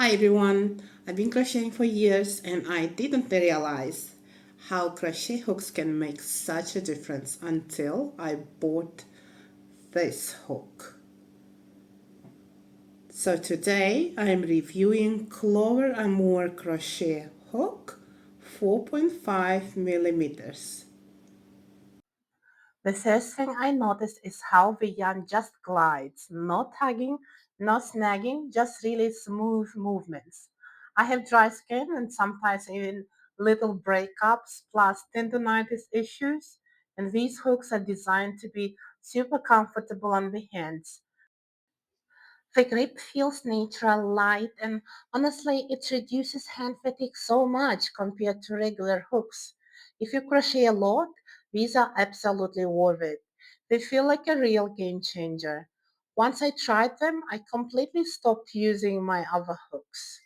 Hi everyone, I've been crocheting for years and I didn't realize how crochet hooks can make such a difference until I bought this hook. So today I'm reviewing Clover Amour crochet hook 4.5 millimeters. The first thing I noticed is how the yarn just glides, no tugging, no snagging, just really smooth movements. I have dry skin and sometimes even little breakups plus tendonitis issues, and these hooks are designed to be super comfortable on the hands. The grip feels natural, light, and honestly, it reduces hand fatigue so much compared to regular hooks. If you crochet a lot, these are absolutely worth it. They feel like a real game changer. Once I tried them, I completely stopped using my other hooks.